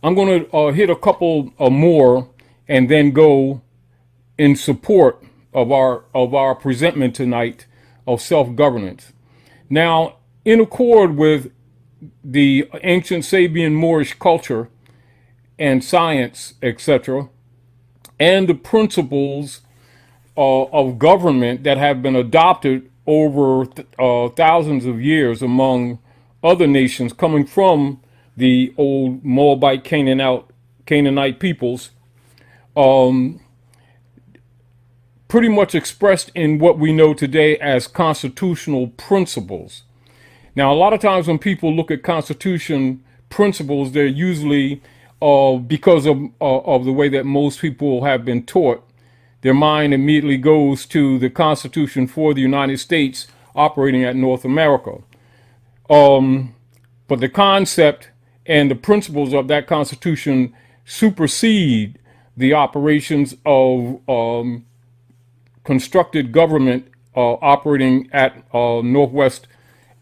I'm going to hit a couple more and then go in support of our presentment tonight of self-governance. Now, in accord with the ancient Sabian Moorish culture and science, etc., and the principles of government that have been adopted over thousands of years among other nations coming from the old Moabite Canaanite peoples, pretty much expressed in what we know today as constitutional principles. Now, a lot of times when people look at constitution principles, they're usually because of the way that most people have been taught, their mind immediately goes to the Constitution for the United States operating at North America. But the concept and the principles of that Constitution supersede the operations of constructed government operating at Northwest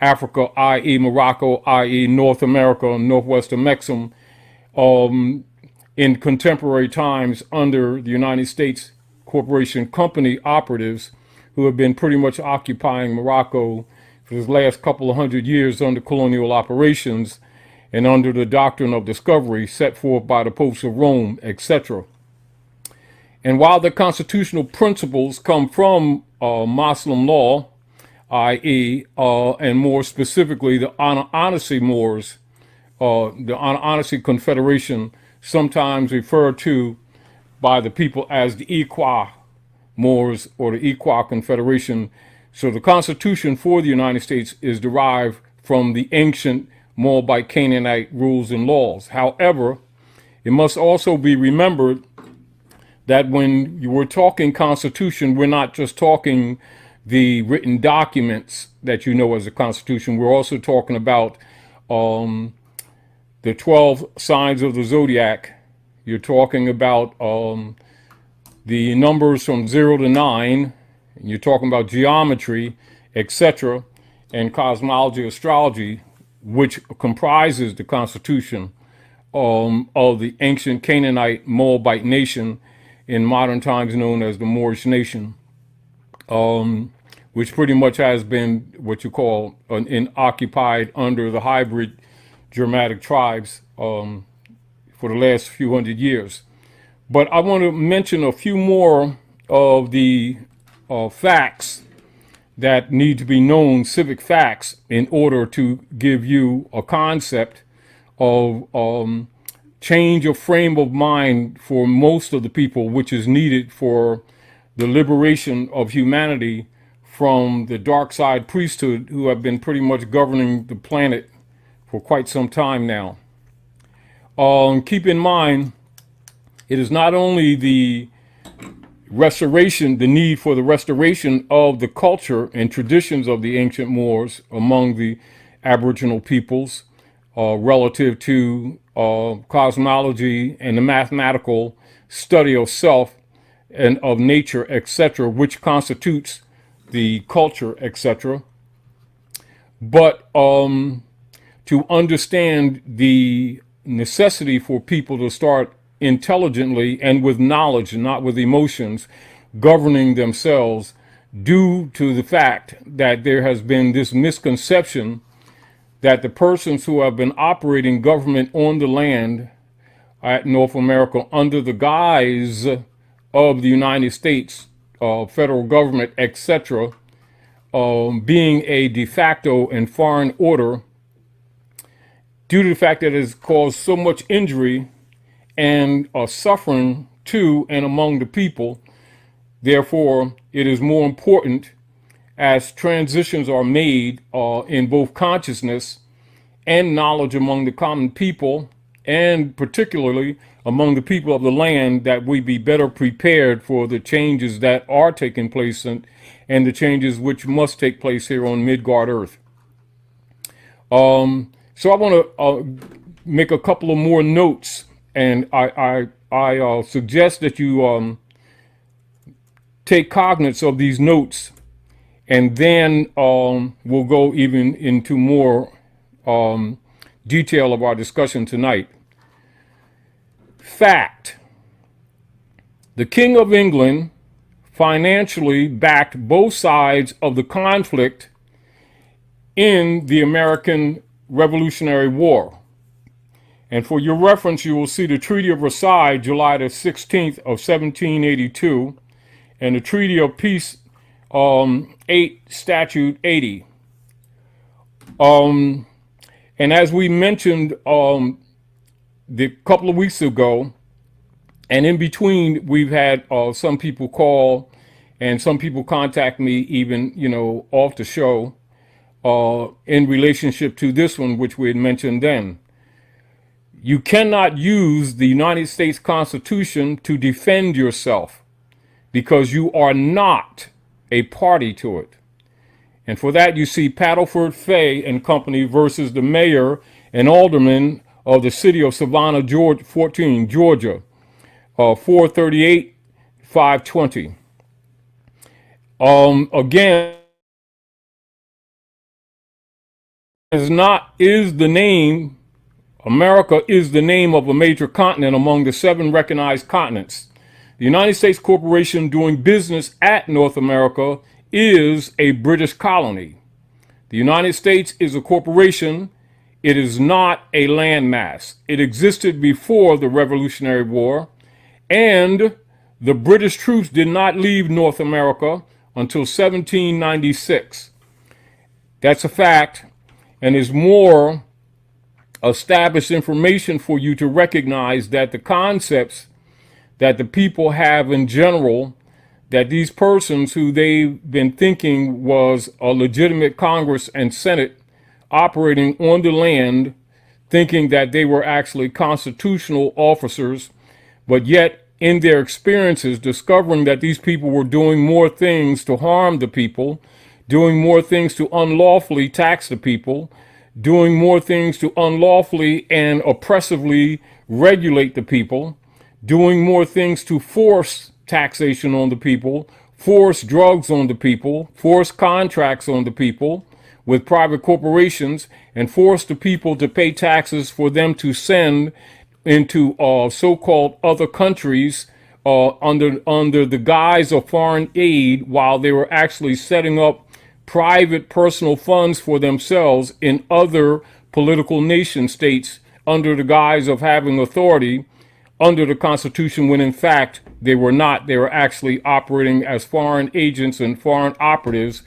Africa, i.e. Morocco, i.e. North America, Northwest of Mexico, in contemporary times under the United States Corporation Company operatives who have been pretty much occupying Morocco for the last couple of hundred years under colonial operations and under the doctrine of discovery set forth by the popes of Rome, etc. And while the constitutional principles come from Muslim law, i.e., and more specifically, the Anasazi Moors, the Anasazi Confederation, sometimes referred to by the people as the Iqua Moors or the Iqua Confederation. So the Constitution for the United States is derived from the ancient Moabite Canaanite rules and laws. However, it must also be remembered that when you were talking Constitution, we're not just talking the written documents that you know as a Constitution. We're also talking about the 12 signs of the zodiac. You're talking about the numbers from 0 to 9. And you're talking about geometry, etc., and cosmology, astrology, which comprises the Constitution of the ancient Canaanite Moabite nation in modern times known as the Moorish nation, which pretty much has been what you call occupied under the hybrid Germanic tribes for the last few hundred years. But I want to mention a few more of the facts that need to be known, civic facts, in order to give you a concept of change of frame of mind for most of the people, which is needed for the liberation of humanity from the dark side priesthood who have been pretty much governing the planet for quite some time now. Keep in mind, it is not only the restoration, the need for the restoration of the culture and traditions of the ancient Moors among the Aboriginal peoples relative to cosmology and the mathematical study of self and of nature, etc., which constitutes the culture, etc. But to understand the necessity for people to start intelligently and with knowledge, not with emotions, governing themselves due to the fact that there has been this misconception that the persons who have been operating government on the land at North America under the guise of the United States federal government, etc., being a de facto and foreign order, due to the fact that it has caused so much injury and suffering to and among the people. Therefore, it is more important as transitions are made in both consciousness and knowledge among the common people, and particularly among the people of the land, that we be better prepared for the changes that are taking place and the changes which must take place here on Midgard Earth. So I want to make a couple of more notes, and I suggest that you take cognizance of these notes, and then we'll go even into more detail of our discussion tonight. Fact: the King of England financially backed both sides of the conflict in the American Revolutionary War. And for your reference, you will see the Treaty of Versailles, July the 16th of 1782, and the Treaty of Peace 8, Statute 80. And as we mentioned the couple of weeks ago, and in between, we've had some people call and some people contact me even, off the show in relationship to this one, which we had mentioned then. You cannot use the United States Constitution to defend yourself because you are not a party to it. And for that, you see Paddleford Fay and Company versus the mayor and aldermen of the city of Savannah, Georgia, 438, 520. Again, America is the name of a major continent among the 7 recognized continents. The United States Corporation doing business at North America is a British colony. The United States is a corporation. It is not a landmass. It existed before the Revolutionary War, and the British troops did not leave North America until 1796. That's a fact, and is more established information for you to recognize that the concepts that the people have in general, that these persons who they've been thinking was a legitimate Congress and Senate operating on the land, thinking that they were actually constitutional officers, but yet in their experiences discovering that these people were doing more things to harm the people, doing more things to unlawfully tax the people, doing more things to unlawfully and oppressively regulate the people, doing more things to force taxation on the people, force drugs on the people, force contracts on the people with private corporations, and force the people to pay taxes for them to send into so-called other countries under the guise of foreign aid, while they were actually setting up private personal funds for themselves in other political nation states under the guise of having authority under the Constitution, when in fact they were not. They were actually operating as foreign agents and foreign operatives,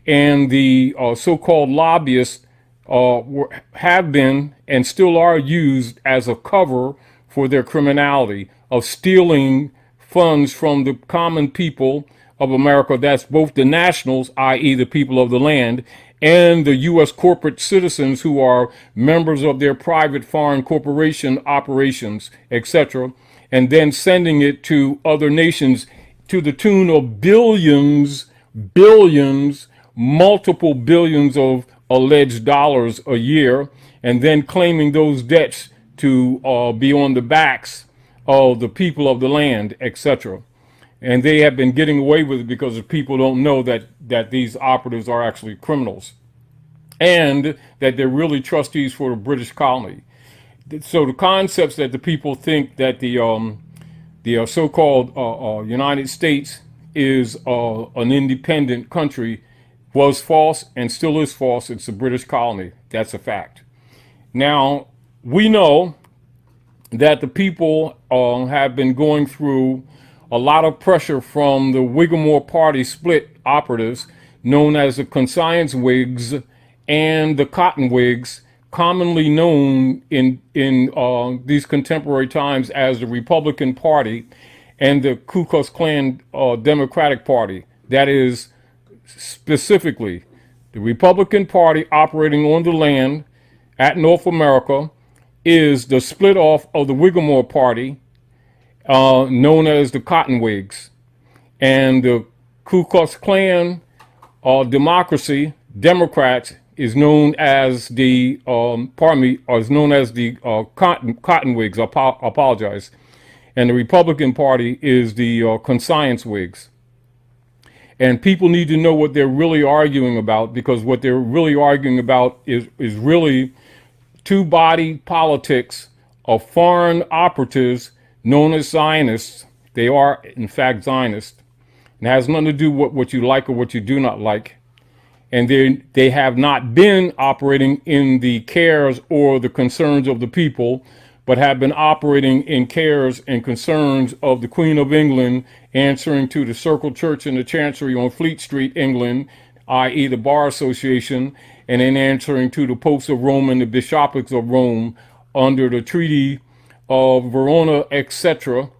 and the so-called lobbyists have been and still are used as a cover for their criminality of stealing funds from the common people of America. That's both the nationals, i.e. the people of the land, and the U.S. corporate citizens who are members of their private foreign corporation operations, etc., and then sending it to other nations to the tune of billions, multiple billions of alleged dollars a year, and then claiming those debts to be on the backs of the people of the land, etc. And they have been getting away with it because the people don't know that these operatives are actually criminals, and that they're really trustees for the British colony. So the concepts that the people think that the so-called United States is an independent country was false and still is false. It's a British colony. That's a fact. Now, we know that the people have been going through a lot of pressure from the Whigmore Party split operatives, known as the Conscience Whigs and the Cotton Whigs, commonly known in these contemporary times as the Republican Party and the Ku Klux Klan Democratic Party. That is specifically the Republican Party operating on the land at North America is the split off of the Whigmore Party, known as the Cotton Whigs, and the Ku Klux Klan Democracy Democrats is known as the Cotton Whigs. I apologize, and the Republican Party is the Conscience Whigs. And people need to know what they're really arguing about, because what they're really arguing about is really two-body politics of foreign operatives known as Zionists. They are, in fact, Zionists. It has nothing to do with what you like or what you do not like. And they have not been operating in the cares or the concerns of the people, but have been operating in cares and concerns of the Queen of England, answering to the Circle Church and the Chancery on Fleet Street, England, i.e. the Bar Association, and then answering to the Popes of Rome and the Bishoprics of Rome under the Treaty of Verona, etc.,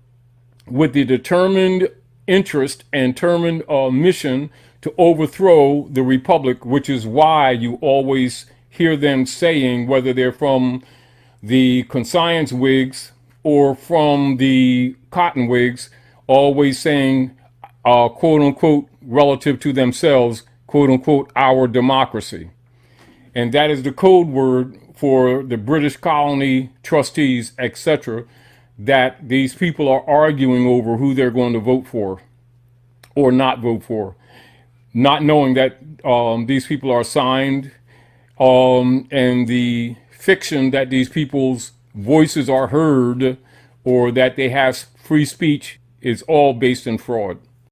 with the determined interest and determined mission to overthrow the Republic, which is why you always hear them saying, whether they're from the conscience Whigs or from the cotton Whigs, always saying, quote unquote, relative to themselves, quote unquote, our democracy. And that is the code word for the British colony trustees, etc., that these people are arguing over who they're going to vote for or not vote for, not knowing that these people are signed, and the fiction that these people's voices are heard or that they have free speech is all based in fraud.